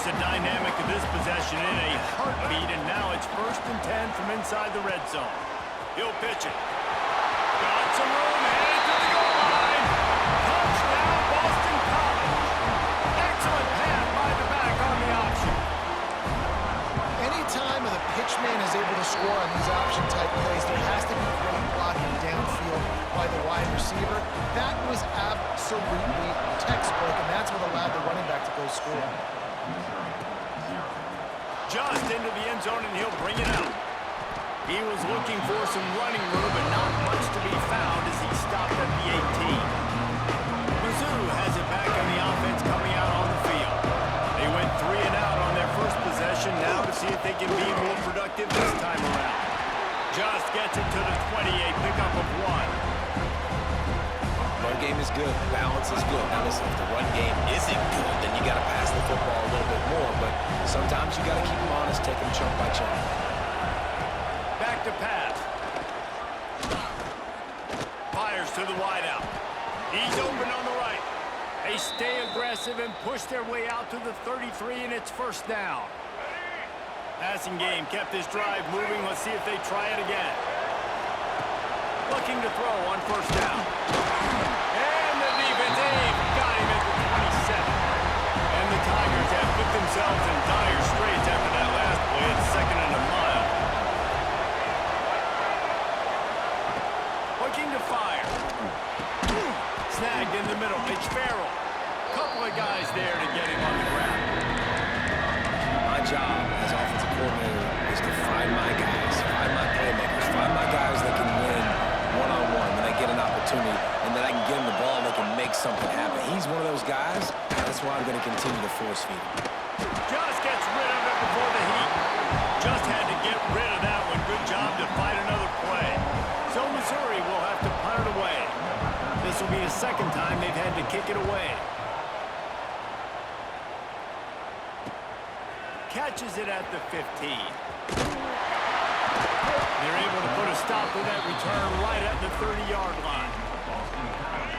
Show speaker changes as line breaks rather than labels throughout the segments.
the dynamic of this possession in a heartbeat, and now it's 1st and 10 from inside the red zone. He'll pitch it. Got some room, headed to the goal line. Touchdown, Boston College. Excellent pass by the back on the option.
Anytime the pitchman is able to score on these option-type plays, there has to be great blocking downfield by the wide receiver. That was absolutely textbook, and that's what allowed the running back to go score.
Just into the end zone, and he'll bring it out. He was looking for some running room, but not much to be found as he stopped at the 18. Mizzou has it back on the offense coming out on the field. They went 3 and out on their first possession, now to see if they can be more productive this time around. Just gets it to the 28, pickup of 1.
Run game is good, balance is good. Now listen, if the run game isn't good, then you got to pass the football a little bit more, but sometimes you got to keep them honest, take them chunk by chunk.
Back to pass. Fires to the wideout. He's open on the right. They stay aggressive and push their way out to the 33, and it's 1st down. Passing game kept this drive moving. Let's see if they try it again. Looking to throw on 1st down. And the defense got him at the 27. And the Tigers have put themselves in dire straits after that last play. It's 2nd and a mile. Looking to fire. Snagged in the middle. It's Farrell. Couple of guys there to get him on the ground.
My job as offensive coordinator is to find my guys, find my playmakers, find my guys that can win one-on-one when they get an opportunity, and then I can get them the ball and they can make something happen. He's one of those guys. That's why I'm going to continue to force feed him.
Just gets rid of it before the heat. Just had to get rid of that one. Good job to fight another play. So Missouri will have to punt it away. This will be the 2nd time they've had to kick it away. Catches it at the 15. They're able to put a stop to that return right at the 30-yard line.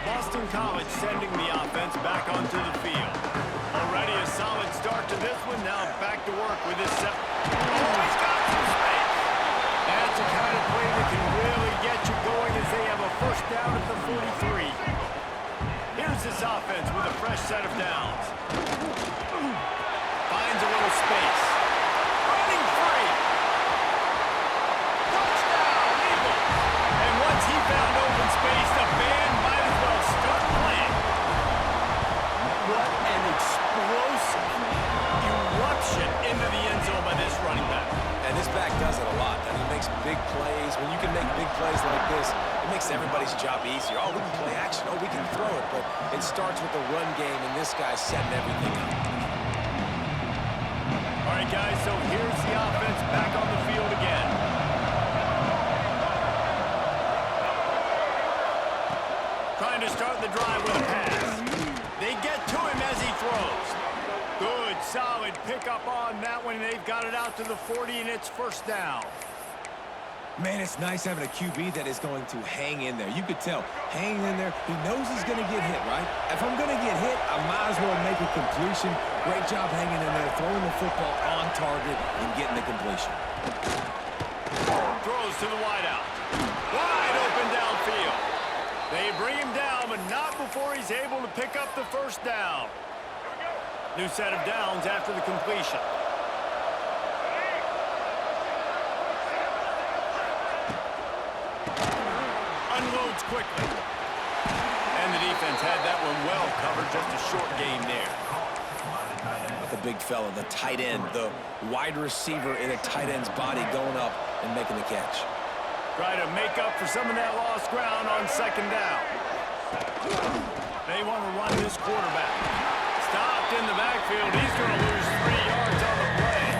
Boston College sending the offense back onto the field. Already a solid start to this one. Now back to work with his set. Oh, he's got some space. That's the kind of play that can really get you going as they have a 1st down at the 43. Here's this offense with a fresh set of downs. Finds a little space. Running free. Touchdown, Eagles. And once he found open space, the band might as well start playing. What an explosive eruption into the end zone by this running back.
And this back does it a lot. I mean, he makes big plays. When you can make big plays like this, it makes everybody's job easier. Oh, we can play action. Oh, we can throw it. But it starts with the run game, and this guy's setting everything up.
All right, guys, so here's the offense back on the field again. Trying to start the drive with a pass. They get to him as he throws. Good, solid pickup on that one. They've got it out to the 40, and it's 1st down.
Man, it's nice having a QB that is going to hang in there. You could tell, hanging in there, he knows he's going to get hit, right? If I'm going to get hit, I might as well make a completion. Great job hanging in there, throwing the football on target and getting the completion.
Throws to the wideout. Wide open downfield. They bring him down, but not before he's able to pick up the 1st down. New set of downs after the completion. Unloads quickly. And the defense had that one well covered. Just a short gain there.
The big fella, the tight end, the wide receiver in a tight end's body going up and making the catch.
Try to make up for some of that lost ground on 2nd down. They want to run this quarterback. Stopped in the backfield. He's going to lose 3 yards on the play.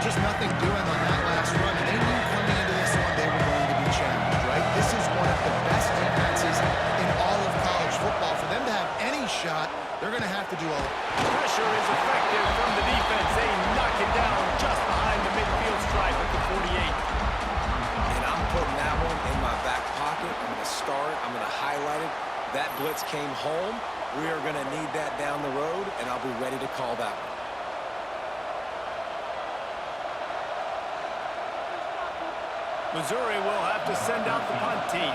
Just nothing doing on that last run. They knew coming into this one they were going to be challenged, right? This is one of the best defenses in all of college football. For them to have any shot, they're going to have to do a...
Pressure is effective from the defense. They knock it down just behind the midfield stripe at the 48.
And I'm putting that one in my back pocket. I'm going to start. I'm going to highlight it. That blitz came home. We are going to need that down the road, and I'll be ready to call that one.
Missouri will have to send out the punt team.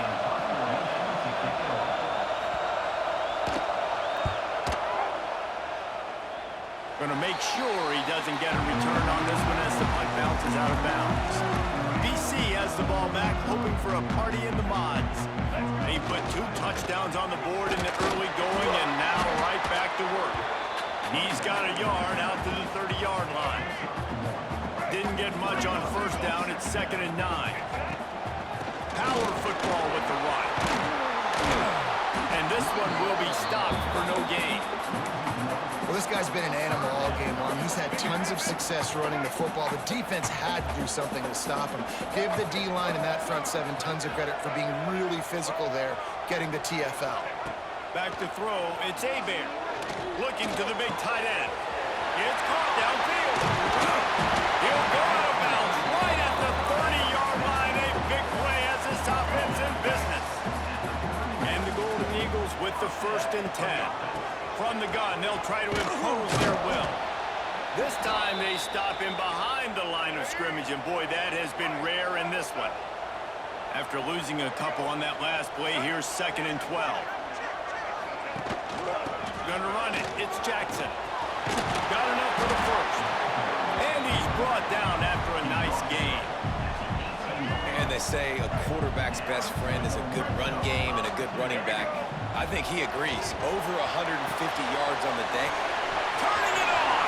Going to make sure he doesn't get a return on this one as the punt bounces out of bounds. BC has the ball back, hoping for a party in the mods. He put 2 touchdowns on the board in the early going, and now right back to work. He's got a yard out to the 30-yard line. Didn't get much on first down. It's 2nd and 9. Power football with the run. And this one will be stopped for no gain.
Well, this guy's been an animal all game long. He's had tons of success running the football. The defense had to do something to stop him. Give the D-line and that front 7 tons of credit for being really physical there, getting the TFL.
Back to throw. It's Hebert. Looking to the big tight end. It's caught downfield. He'll go out of bounds right at the 30-yard line. A big play as this offense in business. And the Golden Eagles with the 1st and 10. From the gun, they'll try to impose their will. This time they stop him behind the line of scrimmage, and boy, that has been rare in this one. After losing a couple on that last play, here's 2nd and 12. Gonna run it. It's Jackson. Got enough for the first. And he's brought down after a nice gain.
And they say a quarterback's best friend is a good run game and a good running back. I think he agrees. Over 150 yards on the day.
Turning it on.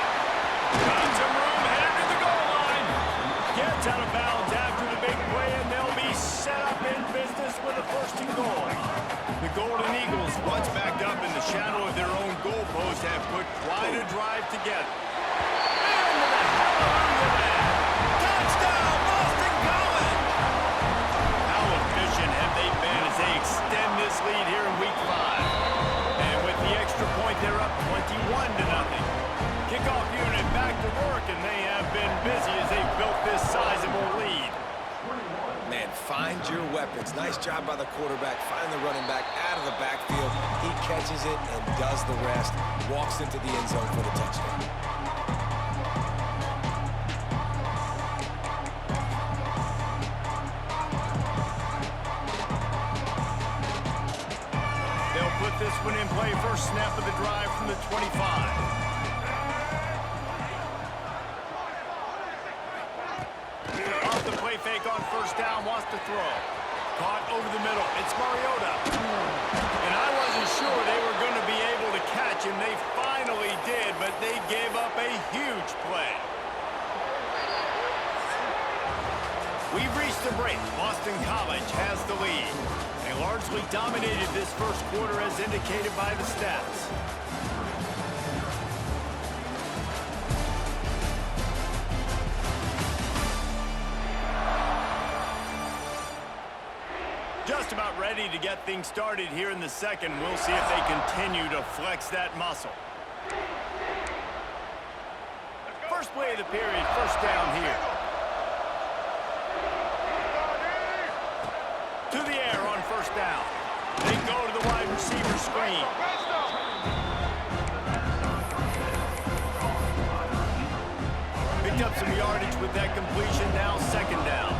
Got some room headed to the goal line. Gets out of bounds after the big play, and they'll be set up in business with a 1st and goal. The Golden Eagles, once backed up in the shadow of their own goalpost, have put quite a drive together. And with a hallelujah man. Touchdown, Boston College! How efficient have they been as they extend this lead here in Week 5? And with the extra point, they're up 21-0. Kickoff unit back to work, and they have been busy as they've built this sizable lead.
Man, find your weapons. Nice job by the quarterback. Find the running back out of the backfield. He catches it and does the rest. Walks into the end zone for the touchdown.
They'll put this one in play. First snap of the drive from the 25. Off the play fake on first down, wants to throw. Caught over the middle. It's Mariota. And I wasn't sure they were going to be able to catch him. They finally did, but they gave up a huge play. We've reached the break. Boston College has the lead. They largely dominated this first quarter as indicated by the stats. Just about ready to get things started here in the second. We'll see if they continue to flex that muscle. First play of the period, first down here. To the air on first down. They go to the wide receiver screen. Picked up some yardage with that completion. Now 2nd down.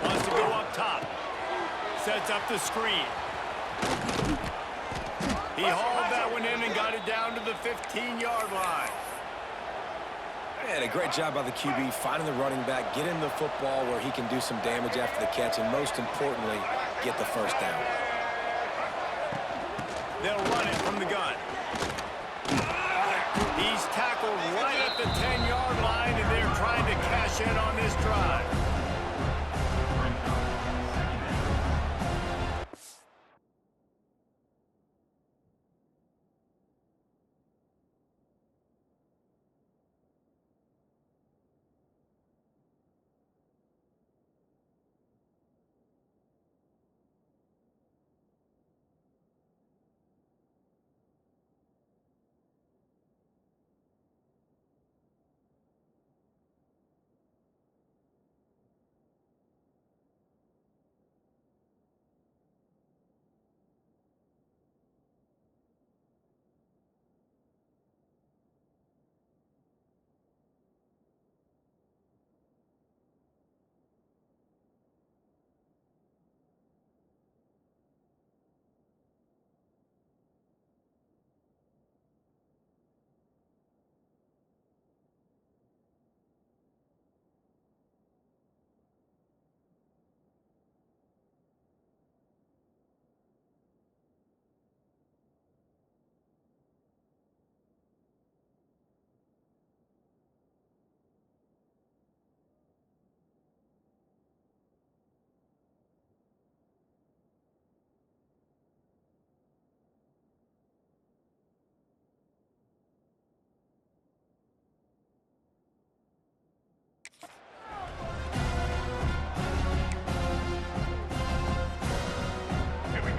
Wants to go up top. Sets up the screen. He hauled that one in and got it down to the 15-yard line.
And a great job by the QB finding the running back, getting the football where he can do some damage after the catch, and most importantly, get the first down.
They'll run it from the gun. He's tackled right at the 10-yard line, and they're trying to cash in on this drive.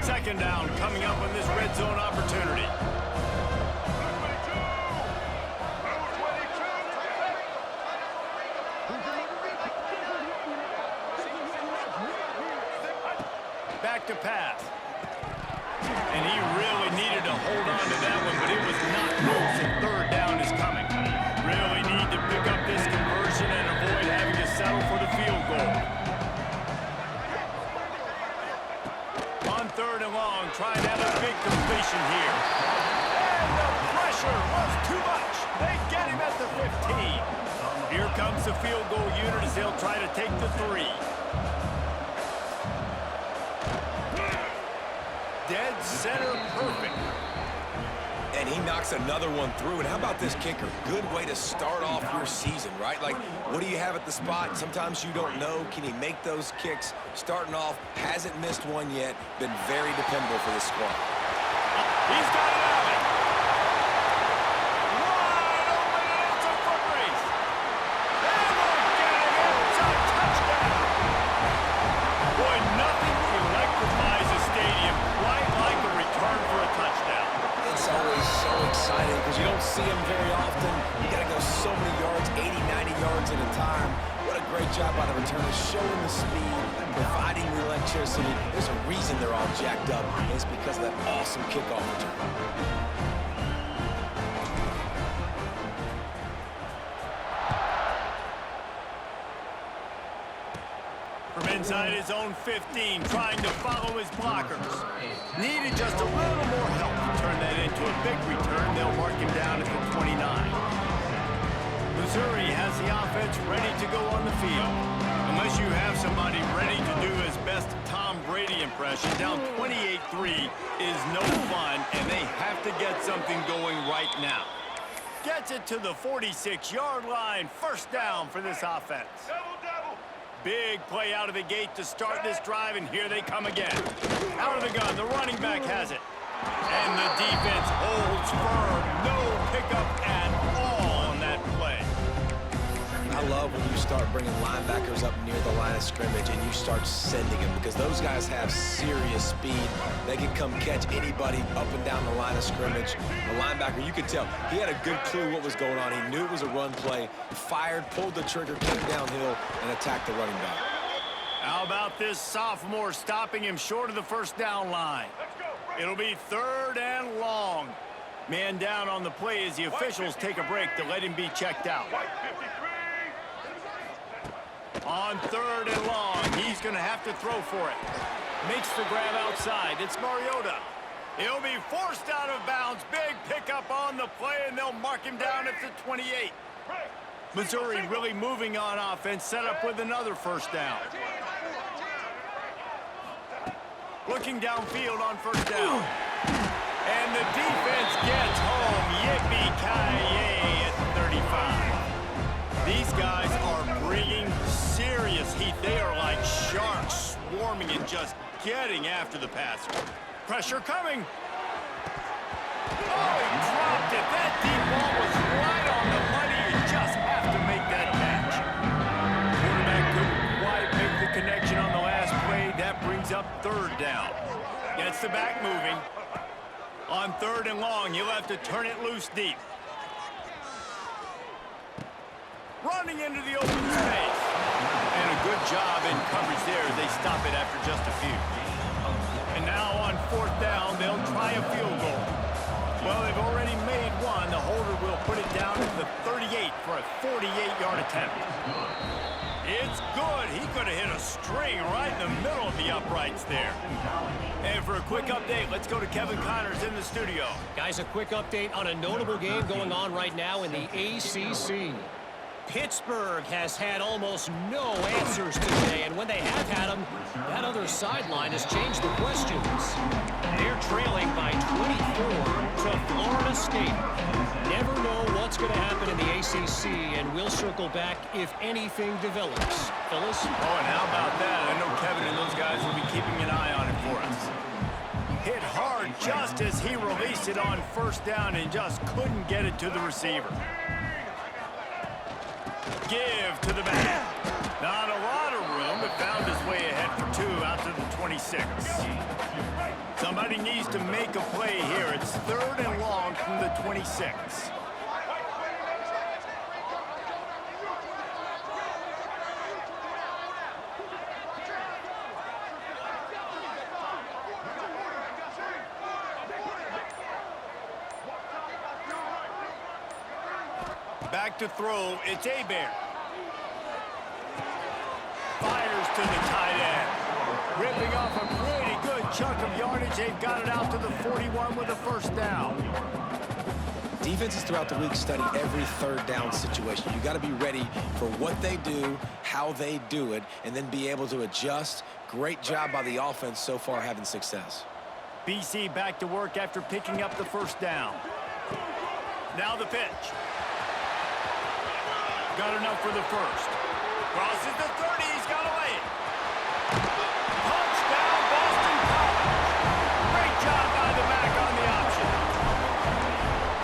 Second down coming up on this red zone opportunity. Back to pass. And he really needed to hold on to that one, but it was not close, and third down is coming. Really need to pick up this conversion and avoid having to settle for the field goal. On third and long, trying to have a big completion here. And the pressure was too much. They get him at the 15. Here comes the field goal unit as they'll try to take the 3. Dead center perfect.
And he knocks another one through. And how about this kicker? Good way to start off your season, right? Like, what do you have at the spot? Sometimes you don't know. Can he make those kicks? Starting off, hasn't missed one yet. Been very dependable for this squad.
He's got it out. Wide open, and it's a foot race. And they'll get it. It's a touchdown. Boy, nothing electrifies a stadium quite like a return for a touchdown.
It's always so exciting because you don't see them very often. You got to go so many yards, 80, 90 yards at a time. What a great job by the returners, showing the speed, providing the electricity. There's a reason they're all jacked up, and it's because of that awesome kickoff return.
From inside his own 15, trying to follow his blockers. Needed just a little more help to turn that into a big return. They'll mark him down at the 29. Missouri has the offense ready to go on the field. Unless you have somebody ready to do his best Tom Brady impression, down 28-3 is no fun, and they have to get something going right now. Gets it to the 46-yard line. First down for this offense. Big play out of the gate to start this drive, and here they come again. Out of the gun, the running back has it. And the defense holds firm. No pickup at all on that play.
I love when you start bringing linebackers up near the line of scrimmage and you start sending them, because those guys have serious speed. They can come catch anybody up and down the line of scrimmage. The linebacker, you could tell, he had a good clue what was going on. He knew it was a run play, fired, pulled the trigger, came downhill, and attacked the running back.
How about this sophomore stopping him short of the first down line? It'll be third and long. Man down on the play as the officials take a break to let him be checked out. On third and long, he's going to have to throw for it. Makes the grab outside. It's Mariota. He'll be forced out of bounds. Big pickup on the play, and they'll mark him down at the 28. Missouri really moving on offense, set up with another first down. Looking downfield on first down. And the defense gets home. Yippee-ki-yay at the 35. These guys are bringing serious heat. They are like sharks swarming and just getting after the passer. Pressure coming. Oh, he dropped it. That deep ball was right on the money. You just have to make that catch. Quarterback couldn't quite make the connection on the last play. That brings up third down. Gets the back moving. On third and long, you'll have to turn it loose deep. Running into the open space. And a good job in coverage there as they stop it after just a few. And now on fourth down, they'll try a field goal. Well, they've already made one. The holder will put it down at the 38 for a 48-yard attempt. It's good. He could have hit a string right in the middle of the uprights there. And for a quick update, let's go to Kevin Connors in the studio.
Guys, a quick update on a notable game going on right now in the ACC. Pittsburgh has had almost no answers today, and when they have had them, that other sideline has changed the questions. They're trailing by 24 to Florida State. Never know what's going to happen in the ACC, and we'll circle back if anything develops. Phyllis?
Oh, and how about that? I know Kevin and those guys will be keeping an eye on it for us. Hit hard just as he released it on first down and just couldn't get it to the receiver. Give to the back. Not a lot of room, but found his way ahead for two out to the 26. Somebody needs to make a play here. It's 3rd and long from the 26. Back to throw, it's Bear. Fires to the tight end. Ripping off a pretty good chunk of yardage. They've got it out to the 41 with a first down.
Defenses throughout the week study every 3rd down situation. You got to be ready for what they do, how they do it, and then be able to adjust. Great job by the offense so far having success.
BC back to work after picking up the first down. Now the pitch. Got enough for the first. Crosses the 30. He's got away. Touchdown, Boston College. Great job by the back on the option.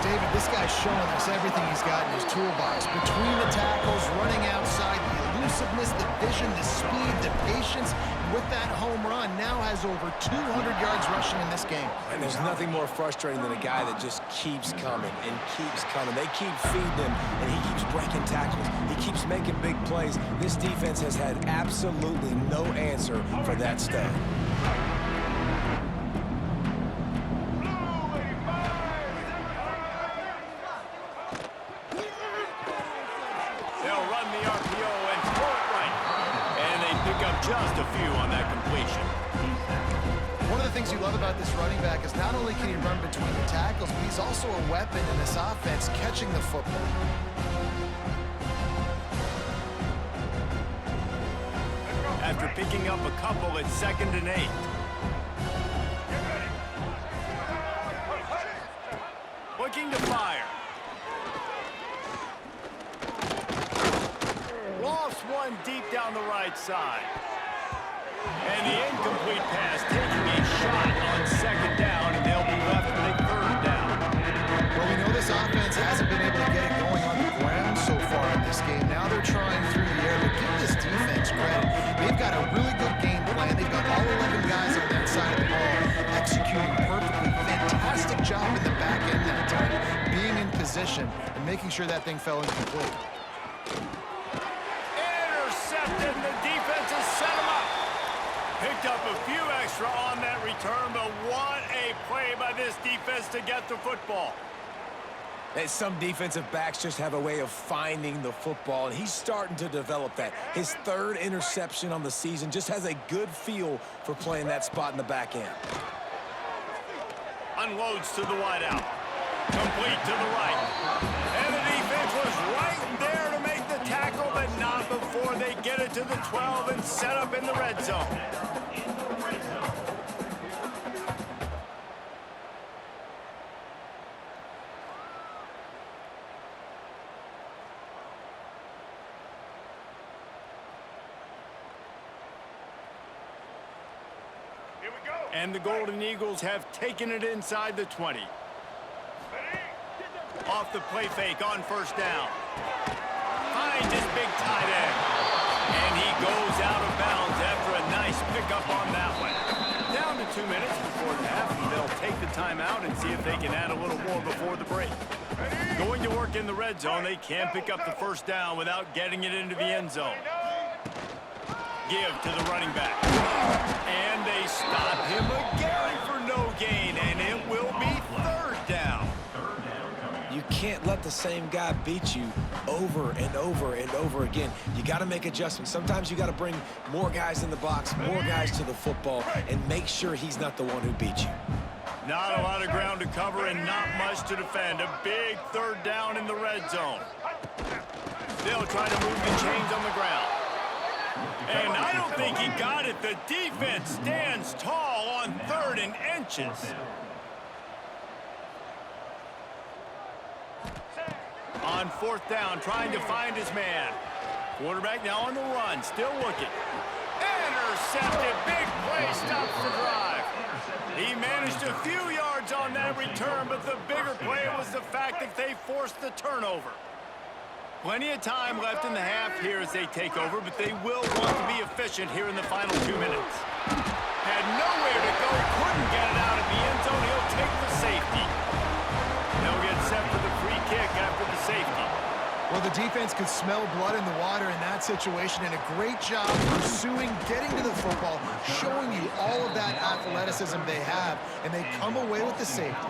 David, this guy's showing us everything he's got in his toolbox. Between the tackles, running outside, the elusiveness, the vision, the speed, the patience. With that home run, now has over 200 yards rushing in this game.
And there's nothing more frustrating than a guy that just keeps coming and keeps coming. They keep feeding him, and he keeps breaking tackles. He keeps making big plays. This defense has had absolutely no answer for that stud.
They'll run the RPO and throw it right. And they pick up just a few on that completion.
One of the things you love about this running back is not only can he run between the tackles, but he's also a weapon in this offense catching the football.
After picking up a couple, it's 2nd and 8. Looking to fire. Lost one deep down the right side. And the incomplete pass taking a shot on 2nd down, and they'll be left with a 3rd down.
Well, we know this offense hasn't been able to get it going on the ground so far in this game. Now they're trying through the air, but give this defense credit. They've got a really good game plan. They've got all 11 guys on that side of the ball executing perfectly. Fantastic job in the back end that time, being in position and making sure that thing fell incomplete.
Intercepted. The defense has set him up. Picked up a few extra on that return, but what a play by this defense to get the football.
And some defensive backs just have a way of finding the football, and he's starting to develop that. His 3rd interception on the season, just has a good feel for playing that spot in the back end.
Unloads to the wideout. Complete to the right. And the defense was right there to make the tackle, but not before they get it to the 12 and set up in the red zone. And the Golden Eagles have taken it inside the 20. Off the play fake on 1st down. Finds his big tight end. And he goes out of bounds after a nice pickup on that one. Down to 2 minutes before the half, and they'll take the timeout and see if they can add a little more before the break. Going to work in the red zone, they can't pick up the 1st down without getting it into the end zone. Give to the running back. And they stop him again for no gain, and it will be 3rd down.
You can't let the same guy beat you over and over and over again. You got to make adjustments. Sometimes you got to bring more guys in the box, more guys to the football, and make sure he's not the one who beat you.
Not a lot of ground to cover and not much to defend. A big 3rd down in the red zone. They'll try to move the chains on the ground. And I don't think he got it. The defense stands tall on 3rd and inches. On 4th down, trying to find his man. Quarterback now on the run, still looking. Intercepted, big play, stops the drive. He managed a few yards on that return, but the bigger play was the fact that they forced the turnover. Plenty of time left in the half here as they take over, but they will want to be efficient here in the final 2 minutes. Had nowhere to go, couldn't get it out
Well, the defense could smell blood in the water in that situation, and a great job pursuing, getting to the football, showing you all of that athleticism they have, and they come away with the safety.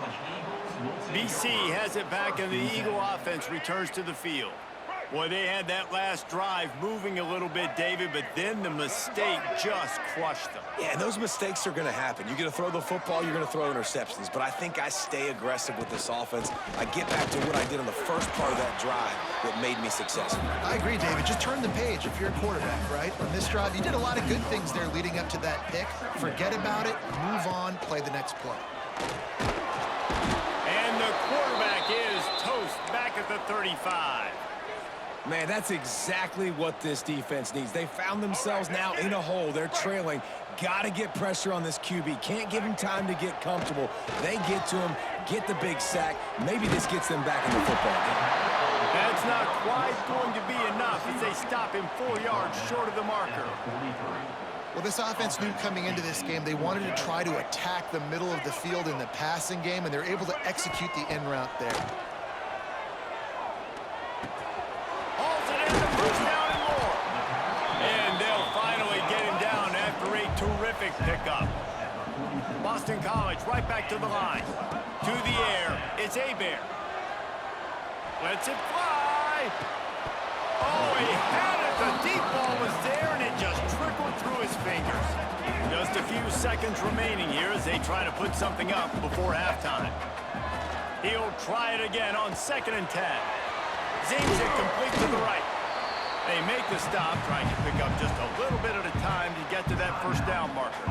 BC has it back, and the Eagle offense returns to the field. Boy, they had that last drive moving a little bit, David, but then the mistake just crushed them.
Yeah, and those mistakes are going to happen. You're going to throw the football, you're going to throw interceptions. But I think I stay aggressive with this offense. I get back to what I did on the first part of that drive that made me successful.
I agree, David. Just turn the page if you're a quarterback, right? On this drive, you did a lot of good things there leading up to that pick. Forget about it, move on, play the next play.
And the quarterback is toast back at the 35.
Man, that's exactly what this defense needs. They found themselves now in a hole. They're trailing. Got to get pressure on this QB. Can't give him time to get comfortable. They get to him, get the big sack. Maybe this gets them back in the football game.
That's not quite going to be enough as they stop him 4 yards short of the marker.
Well, this offense knew coming into this game they wanted to try to attack the middle of the field in the passing game, and they're able to execute the in route there.
Pickup. Boston College right back to the line. To the air. It's Hebert. Lets it fly. Oh, he had it. The deep ball was there, and it just trickled through his fingers. Just a few seconds remaining here as they try to put something up before halftime. He'll try it again on 2nd and 10. Zings it complete to the right. They make the stop, trying to pick up just a little bit at a time to get to that first down marker.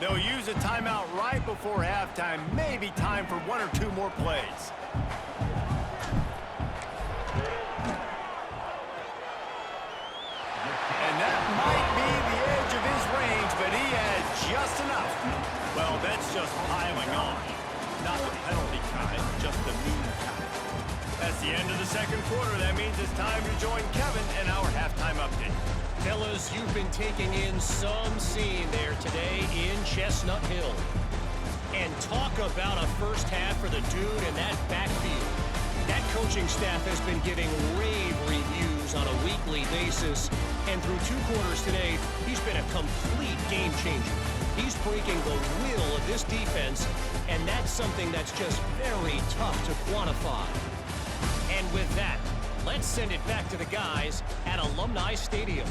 They'll use a timeout right before halftime, maybe time for 1 or 2 more plays. And that might be the edge of his range, but he had just enough. Well, that's just piling on. Not the penalty kind, just the mean kind. That's the end of the second quarter. That means it's time to join Kevin and our halftime update.
Fellas, you've been taking in some scene there today in Chestnut Hill. And talk about a first half for the dude in that backfield. That coaching staff has been giving rave reviews on a weekly basis. And through 2 quarters today, he's been a complete game changer. He's breaking the will of this defense, and that's something that's just very tough to quantify. And with that, let's send it back to the guys at Alumni Stadium.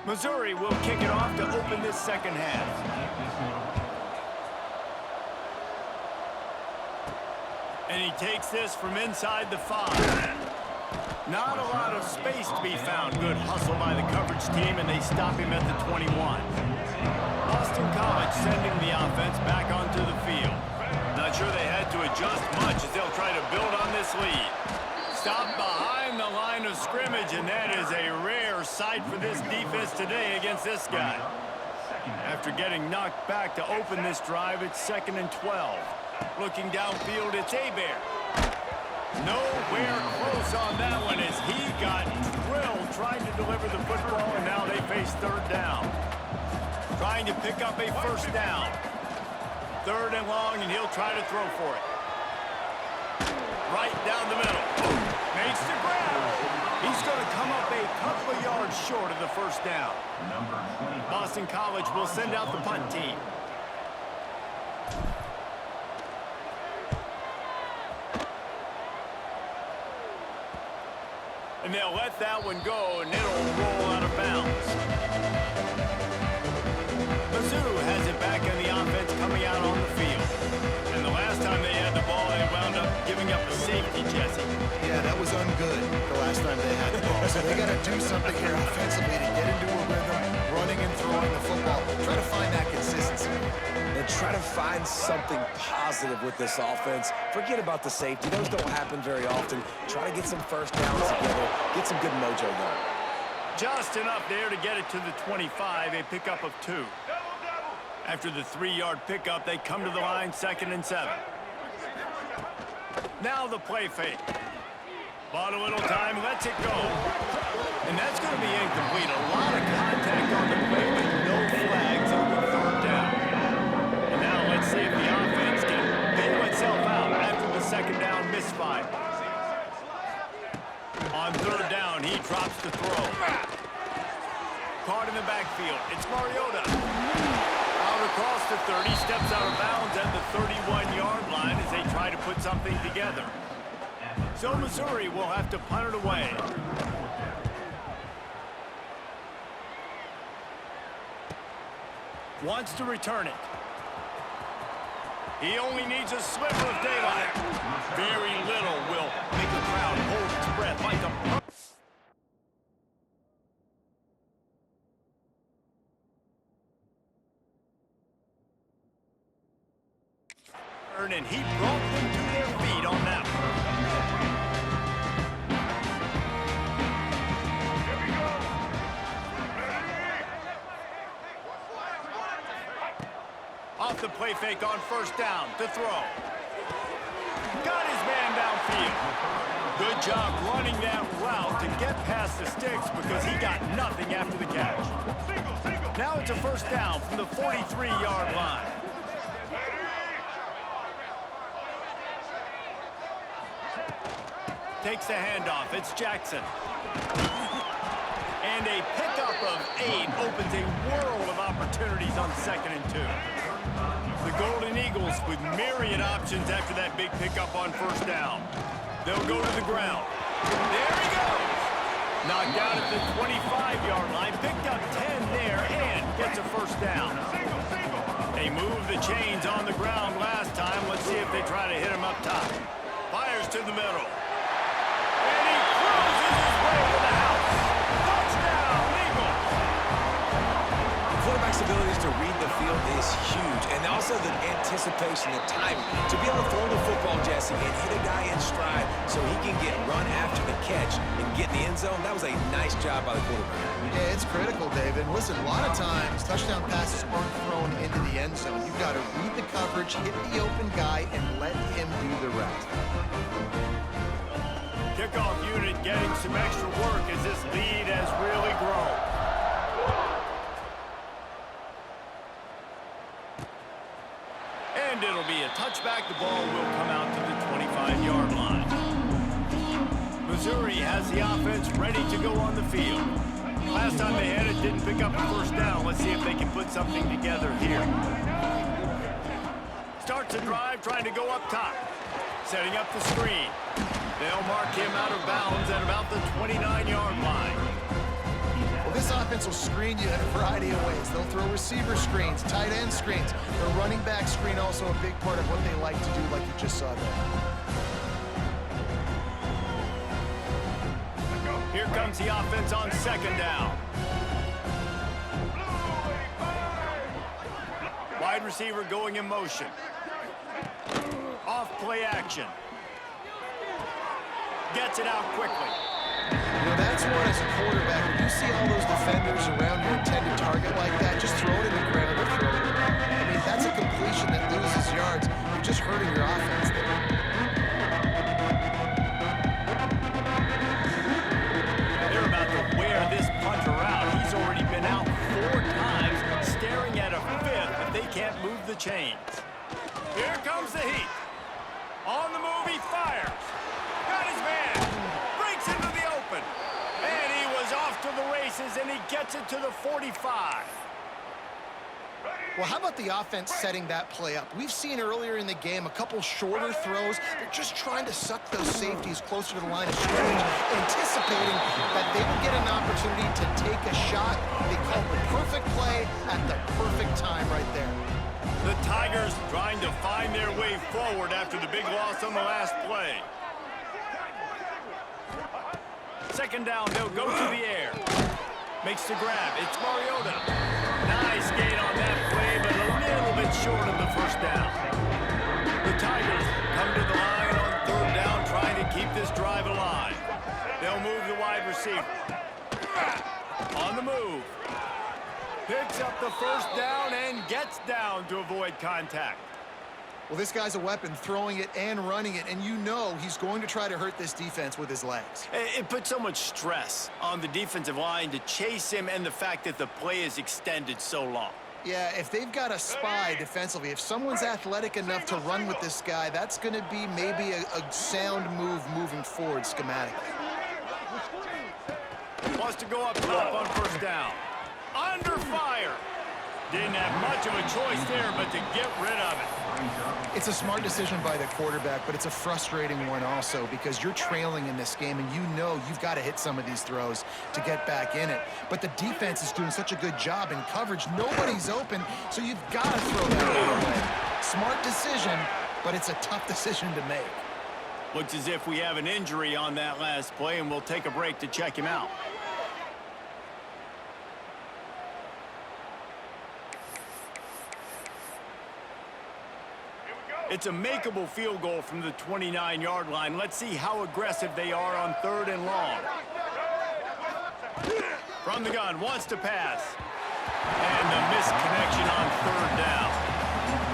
Missouri will kick it off to open this second half. And he takes this from inside the 5. Not a lot of space to be found. Good hustle by the coverage team, and they stop him at the 21. Boston College sending the offense back onto the field. Not sure they had to adjust much as they'll try to build on this lead. Stopped behind the line of scrimmage, and that is a rare sight for this defense today against this guy. After getting knocked back to open this drive, it's 2nd and 12. Looking downfield, it's Hebert. Nowhere close on that one as he got drilled trying to deliver the football, and now they face 3rd down. Trying to pick up a first down. 3rd and long, and he'll try to throw for it. Right down the middle. Makes the grab. He's going to come up a couple of yards short of the first down. Boston College will send out the punt team. And they'll let that one go, and it'll roll out of bounds. Mizzou has it back in the offense coming out on the field. And the last time they had the ball, they wound up giving up a safety, Jesse.
Yeah, that was ungood the last time they had the ball. So they got to do something here offensively to get into a rhythm, running and throwing the football. Try to find that consistency.
The try to find something positive with this offense. Forget about the safety. Those don't happen very often. Try to get some first downs together. Get some good mojo going.
Just enough there to get it to the 25, a pickup of 2. After the 3-yard pickup, they come to the line, 2nd and 7. Now the play fake. Bought a little time, lets it go. And that's going to be incomplete. A lot of contact on the play, but no flags on the 3rd down. And now let's see if the offense can bail itself out after the 2nd down misfire. On 3rd down, he drops the throw. Caught in the backfield. It's Mariota. Out across the 30, steps out of bounds at the 31-yard line as they try to put something together. So Missouri will have to punt it away. Wants to return it. He only needs a sliver of daylight. Very little will make the crowd hold its breath like a... And he brought them to their feet on that one. Off the play fake on 1st down to throw. Got his man downfield. Good job running that route to get past the sticks because he got nothing after the catch. Now it's a 1st down from the 43-yard line. Takes the handoff. It's Jackson. And a pickup of 8 opens a world of opportunities on 2nd and 2. The Golden Eagles with myriad options after that big pickup on 1st down. They'll go to the ground. There he goes. Knocked out at the 25-yard line. Picked up 10 there and gets a 1st down. They moved the chains on the ground last time. Let's see if they try to hit him up top. Fires to the middle. And he cruises his way to the house. Touchdown, Eagles!
The quarterback's abilities to read the field is huge, and also the anticipation, the timing. To be able to throw the football, Jesse, and hit a guy in stride so he can get run after the catch and get in the end zone, that was a nice job by the quarterback.
Yeah, it's critical, David. Listen, a lot of times, touchdown passes aren't thrown into the end zone. You've got to read the coverage, hit the open guy, and let him do the rest.
Kickoff unit getting some extra work as this lead has really grown. And it'll be a touchback. The ball will come out to the 25-yard line. Missouri has the offense ready to go on the field. Last time they had it, didn't pick up the 1st down. Let's see if they can put something together here. Starts a drive, trying to go up top. Setting up the screen. They'll mark him out of bounds at about the 29-yard line.
Well, this offense will screen you in a variety of ways. They'll throw receiver screens, tight end screens. The running back screen also a big part of what they like to do, like you just saw there.
Here comes the offense on 2nd down. Wide receiver going in motion. Off play action. Gets it out quickly.
You know, that's one as a quarterback. When you see all those defenders around your intended target like that, just throw it in the ground or throw it. I mean, that's a completion that loses yards. You're just hurting your offense there.
They're about to wear this punter out. He's already been out 4 times, staring at a 5th if they can't move the chains. Here comes the heat. On the move, he fires. Got his man. Breaks into the open. And he was off to the races, and he gets it to the 45.
Well, how about the offense setting that play up? We've seen earlier in the game a couple shorter throws. They're just trying to suck those safeties closer to the line of scrimmage, anticipating that they would get an opportunity to take a shot. They called the perfect play at the perfect time right there.
The Tigers trying to find their way forward after the big loss on the last play. 2nd down, they'll go to the air. Makes the grab. It's Mariota. Nice gain on that play, but a little bit but short of the first down. The Tigers come to the line on third down, trying to keep this drive alive. They'll move the wide receiver. On the move. Picks up the first down and gets down to avoid contact.
Well, this guy's a weapon, throwing it and running it, and you know he's going to try to hurt this defense with his legs.
It puts so much stress on the defensive line to chase him and the fact that the play is extended so long.
Yeah, if they've got a spy defensively, if someone's athletic enough to run with this guy, that's going to be maybe a sound move moving forward schematically.
Wants to go up top on first down. Under fire. Didn't have much of a choice there, but to get rid of it.
It's a smart decision by the quarterback, but it's a frustrating one also because you're trailing in this game, and you know you've got to hit some of these throws to get back in it. But the defense is doing such a good job in coverage. Nobody's open, so you've got to throw that ball away. Smart decision, but it's a tough decision to make.
Looks as if we have an injury on that last play, and we'll take a break to check him out. It's a makeable field goal from the 29-yard line. Let's see how aggressive they are on third and long. From the gun, wants to pass. And the misconnection on third down.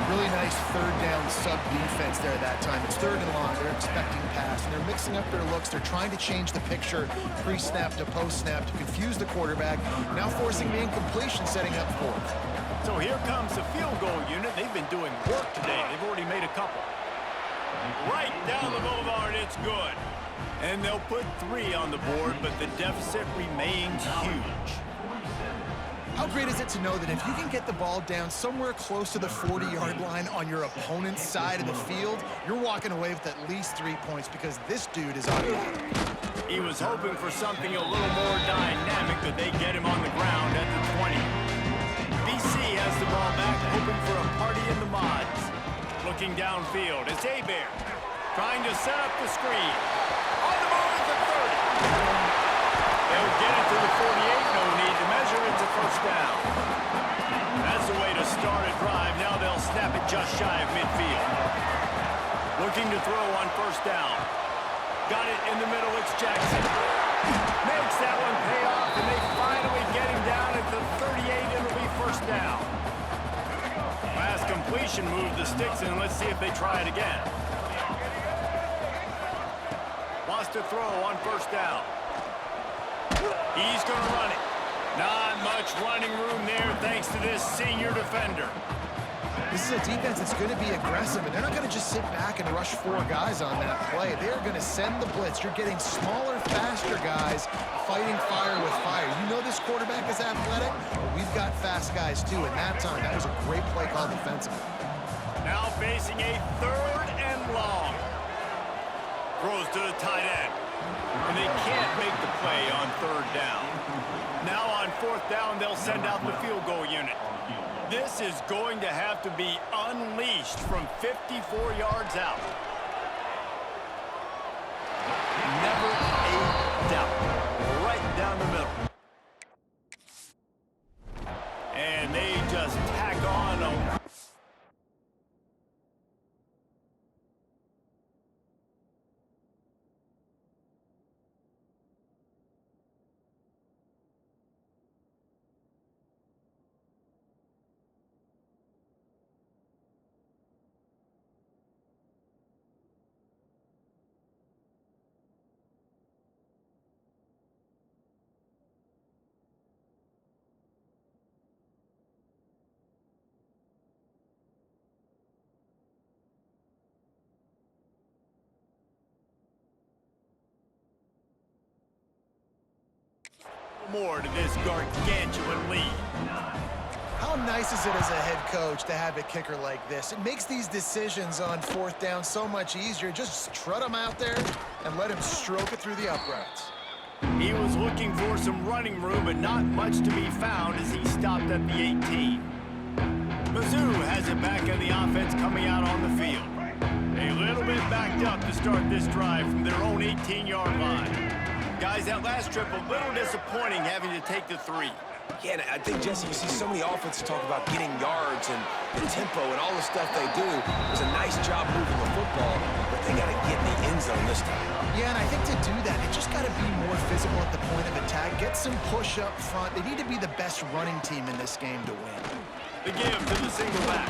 Really nice third down sub-defense there that time. It's third and long. They're expecting pass, and they're mixing up their looks. They're trying to change the picture pre-snap to post-snap to confuse the quarterback, now forcing the incompletion, setting up fourth.
So here comes the field goal unit. They've been doing work today. They've already made a couple. Right down the boulevard, it's good. And they'll put 3 on the board, but the deficit remains huge.
How great is it to know that if you can get the ball down somewhere close to the 40-yard line on your opponent's side of the field, you're walking away with at least 3 points because this dude is automatic.
He was hoping for something a little more dynamic, but they get him on the ground at the 20. BC has the ball back, hoping for a party in the mods. Looking downfield, it's Hebert trying to set up the screen. On the move at the 30. They'll get it to the 48, no need to measure it to first down. That's the way to start a drive. Now they'll snap it just shy of midfield. Looking to throw on first down. Got it in the middle, it's Jackson. Makes that one pay off, and they finally get him down at the 38. It'll be first down. Last completion moved the sticks, and let's see if they try it again. Wants to throw on first down. He's going to run it. Not much running room there thanks to this senior defender.
This is a defense that's going to be aggressive, and they're not going to just sit back and rush 4 guys on that play. They're going to send the blitz. You're getting smaller, faster guys fighting fire with fire. You know this quarterback is athletic, but we've got fast guys too, and that time, that was a great play call defensively.
Now facing a third and long. Throws to the tight end. And they can't make the play on third down. Now on fourth down, they'll send out the field goal unit. This is going to have to be unleashed from 54 yards out. Never a doubt. Right down the middle. And they just tack on a... more to this gargantuan lead.
How nice is it as a head coach to have a kicker like this? It makes these decisions on fourth down so much easier. Just trot him out there and let him stroke it through the uprights.
He was looking for some running room, but not much to be found as he stopped at the 18. Mizzou has it back on the offense coming out on the field. A little bit backed up to start this drive from their own 18-yard line. Guys, that last trip a little disappointing having to take the 3.
Yeah, and I think, Jesse, you see so many offenses talk about getting yards and tempo and all the stuff they do. It was a nice job moving the football, but they got to get in the end zone this time.
Yeah, and I think to do that, they just got to be more physical at the point of attack, get some push up front. They need to be the best running team in this game to win.
The give to the single back.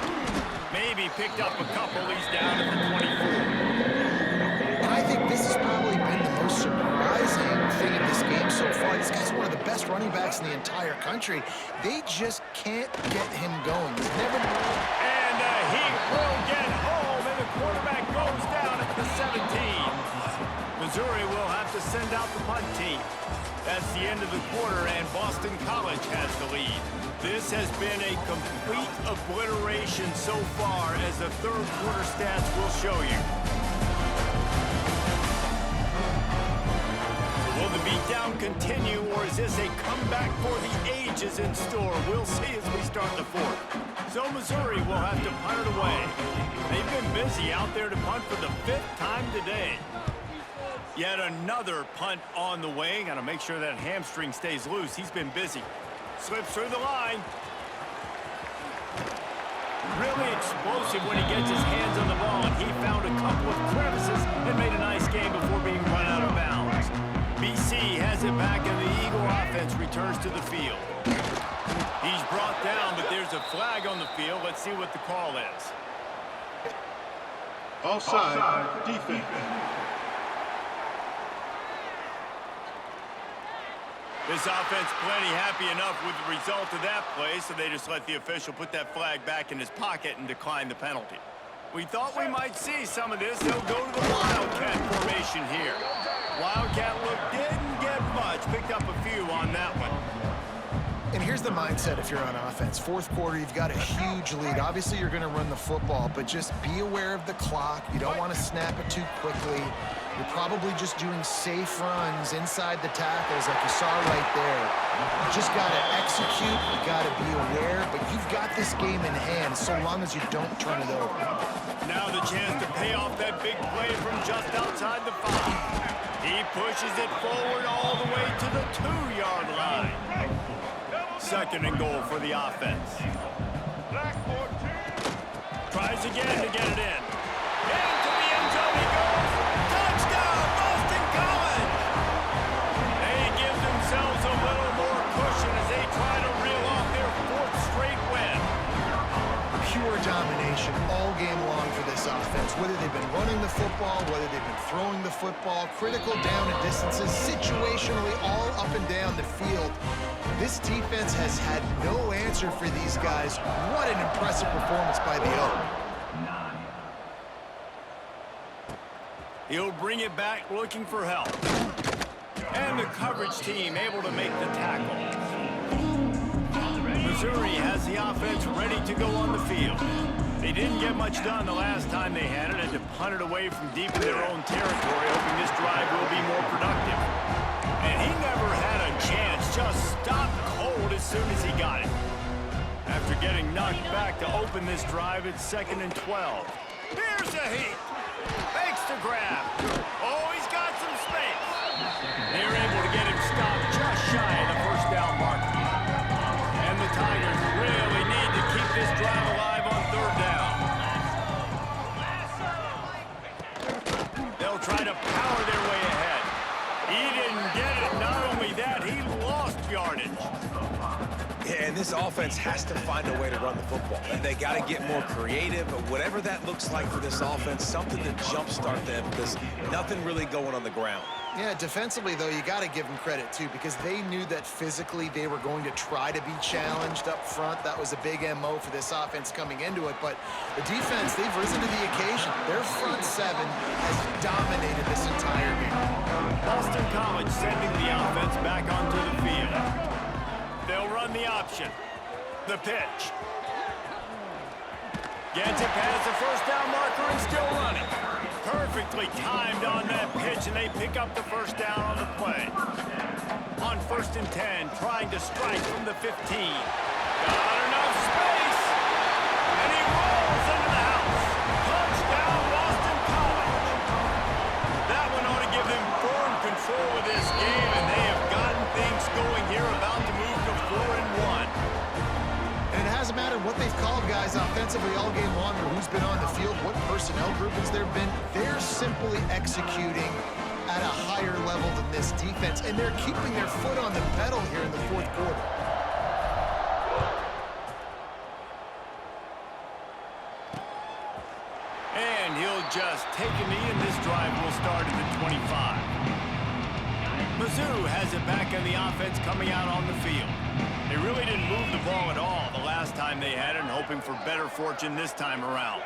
Maybe picked up a couple. He's down at the 24.
And I think this has probably been the most surprising thing in this game so far. This guy's one of the best running backs in the entire country. They just can't get him going. He's never...
And he will get home, and the quarterback goes down at the 17. Missouri will have to send out the punt team. That's the end of the quarter, and Boston College has the lead. This has been a complete obliteration so far, as the third quarter stats will show you. Will the beatdown continue, or is this a comeback for the ages in store? We'll see as we start the fourth. So Missouri will have to punt it away. They've been busy out there to punt for the 5th time today. Yet another punt on the way. Got to make sure that hamstring stays loose. He's been busy. Slips through the line. Really explosive when he gets his hands on the ball, and he found a couple of crevices and made a nice game before being run out of bounds. BC has it back, and the Eagle offense returns to the field. He's brought down, but there's a flag on the field. Let's see what the call is.
Offside, defense.
This offense plenty happy enough with the result of that play, so they just let the official put that flag back in his pocket and decline the penalty. We thought we might see some of this. They'll go to the Wildcat formation here. Wildcat look didn't get much. Picked up a few on that one.
And here's the mindset if you're on offense. Fourth quarter, you've got a huge lead. Obviously, you're going to run the football, but just be aware of the clock. You don't want to snap it too quickly. You're probably just doing safe runs inside the tackles like you saw right there. You just got to execute. You got to be aware, but you've got this game in hand so long as you don't turn it over.
Now the chance to pay off that big play from just outside the 5. He pushes it forward all the way to the 2-yard line. 2nd and goal for the offense. Tries again to get it in. Into the end zone he goes. Touchdown, Boston College! They give themselves a little more cushion as they try to reel off their 4th straight win.
Pure domination all game long for this offense. Whether they've been running the football, whether they've been throwing the football, critical down and distances, situationally all up and down the field. This defense has had no answer for these guys. What an impressive performance by the O.
He'll bring it back looking for help. And the coverage team able to make the tackle. Missouri has the offense ready to go on the field. They didn't get much done the last time they had it, and to punt it away from deep in their own territory, hoping this drive will be more productive. And he never had a chance, just stopped cold as soon as he got it. After getting knocked back to open this drive, it's 2nd and 12. Here's a heat. Fakes to grab. Oh, he's got some space. They're able to get him stopped just shy of the 1st down marker. And the Tigers really need to keep this drive alive on 3rd down. They'll try to power their way ahead. He didn't get it. Not only that, he lost yardage.
Yeah, and this offense has to find a way to run the football. And they got to get more creative, but whatever that looks like for this offense, something to jumpstart them, because nothing really going on the ground.
Yeah, defensively, though, you got to give them credit, too, because they knew that physically they were going to try to be challenged up front. That was a big MO for this offense coming into it. But the defense, they've risen to the occasion. Their front 7 has dominated this entire game.
Boston College sending the offense back onto the field. They'll run the option. The pitch. Gets it past the 1st down marker and still running. Perfectly timed on that pitch, and they pick up the 1st down on the play. On 1st and 10, trying to strike from the 15. Got enough space, and he rolls into the house. Touchdown, Boston College. That one ought to give them firm control of this game, and they have gotten things going here, about to move to 4-1.
personnel groupings there have been, they're simply executing at a higher level than this defense, and they're keeping their foot on the pedal here in the fourth quarter.
And he'll just take a knee, and this drive will start at the 25. Mizzou has it back in the offense coming out on the field. They really didn't move the ball at all the last time they had it, and hoping for better fortune this time around.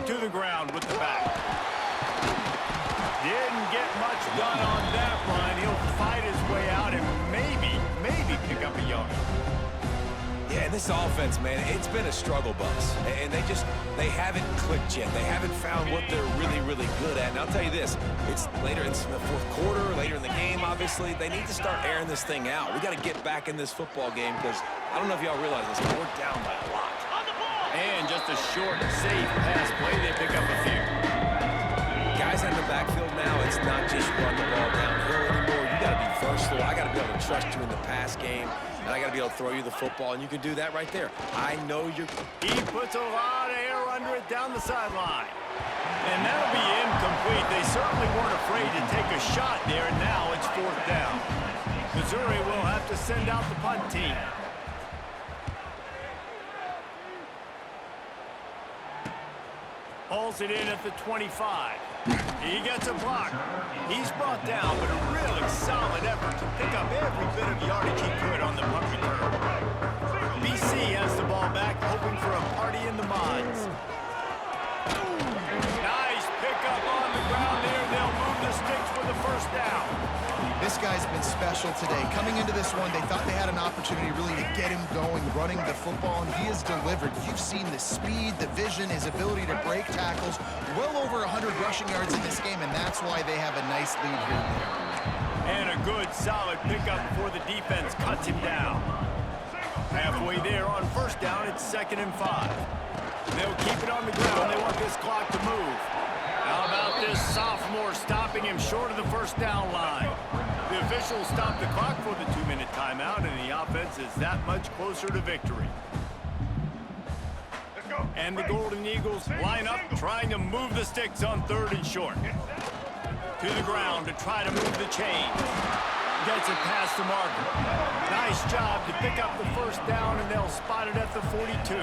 To the ground with the back. Didn't get much done on that run. He'll fight his way out and maybe pick up a yard.
Yeah, this offense, man, it's been a struggle bus. And they haven't clicked yet. They haven't found what they're really good at. And I'll tell you this, it's later in the fourth quarter, later in the game, obviously. They need to start airing this thing out. We got to get back in this football game because I don't know if y'all realize this, but we're down by a lot.
And just a short, safe pass play. They pick up a few.
Guys in the backfield now, it's not just run the ball downhill anymore. You got to be versatile. I got to be able to trust you in the pass game. And I got to be able to throw you the football, and you can do that right there. I know you're...
He puts a lot of air under it down the sideline. And that'll be incomplete. They certainly weren't afraid to take a shot there, and now it's fourth down. Missouri will have to send out the punt team. Hauls it in at the 25. He gets a block. He's brought down, but a really solid effort to pick up every bit of yardage he could on the punt return. BC has the ball back, hoping for a party in the mods. Nice pickup on the ground there. They'll move the sticks for the first down.
This guy's been special today. Coming into this one, they thought they had an opportunity really to get him going, running the football, and he has delivered. You've seen the speed, the vision, his ability to break tackles. Well over 100 rushing yards in this game, and that's why they have a nice lead here.
And a good, solid pickup before the defense cuts him down. Halfway there on first down, it's 2nd and 5. They'll keep it on the ground. They want this clock to move. How about this sophomore stopping him short of the first down line? The officials stopped the clock for the 2-minute timeout, and the offense is that much closer to victory. And the Golden Eagles line up, trying to move the sticks on 3rd and short. To the ground to try to move the chains. Gets it past the marker. Nice job to pick up the first down, and they'll spot it at the 42.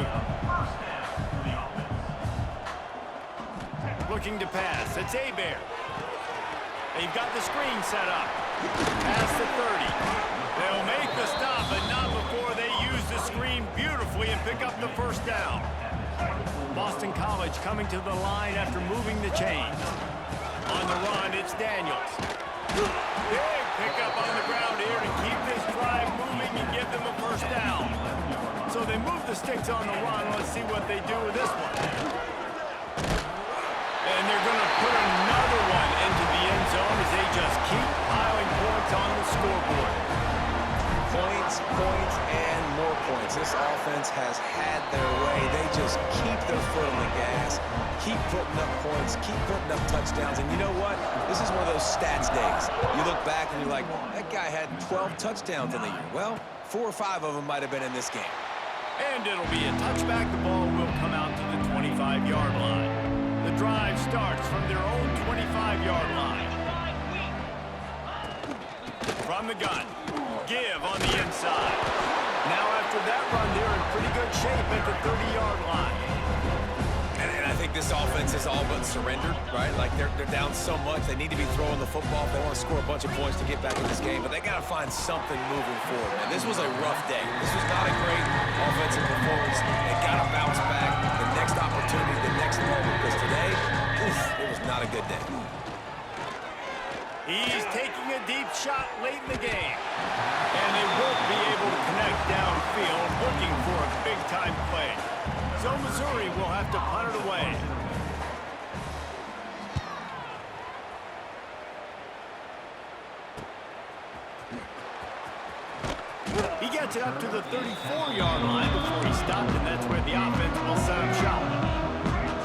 Looking to pass. It's Hebert. They've got the screen set up. Past the 30. They'll make the stop, but not before they use the screen beautifully and pick up the first down. Boston College coming to the line after moving the chains. On the run, it's Daniels. Big pickup on the ground here to keep this drive moving and give them a first down. So they move the sticks on the run. Let's see what they do with this one. And they're going to put another one into the end zone as they just keep piling points on the scoreboard.
Points, and more points. This offense has had their way. They just keep their foot on the gas, keep putting up points, keep putting up touchdowns. And you know what? This is one of those stats days. You look back and you're like, that guy had 12 touchdowns in the year. Well, 4 or 5 of them might have been in this game.
And it'll be a touchback. The ball will come out to the 25-yard line. The drive starts from their own 25-yard line. From the gun. Give on the inside. Now after that run, they're in pretty good shape at the 30-yard line.
And I think this offense is all but surrendered, right? Like they're down so much, they need to be throwing the football if they want to score a bunch of points to get back in this game. But they got to find something moving forward. And this was a rough day. This was not a great offensive performance. They got to bounce back. The next opportunity, the next moment, because today, it was not a good day.
He's taking a deep shot late in the game. And they won't be able to connect downfield, looking for a big-time play. So Missouri will have to punt it away. He gets it up to the 34-yard line before he stopped, and that's where the offense will set up shop.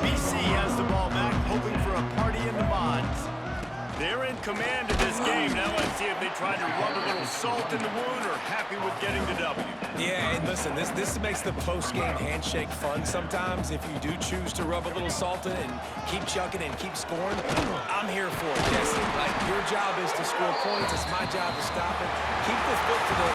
BC has the ball back, hoping for a party in the mods. They're in command of this game. Now let's see see if they tried to rub a little salt in the wound or happy with getting the W.
Yeah, and listen, this makes the post-game handshake fun sometimes. If you do choose to rub a little salt in and keep chucking and keep scoring, I'm here for it, Jesse. Like, your job is to score points. It's my job to stop it. Keep the foot to the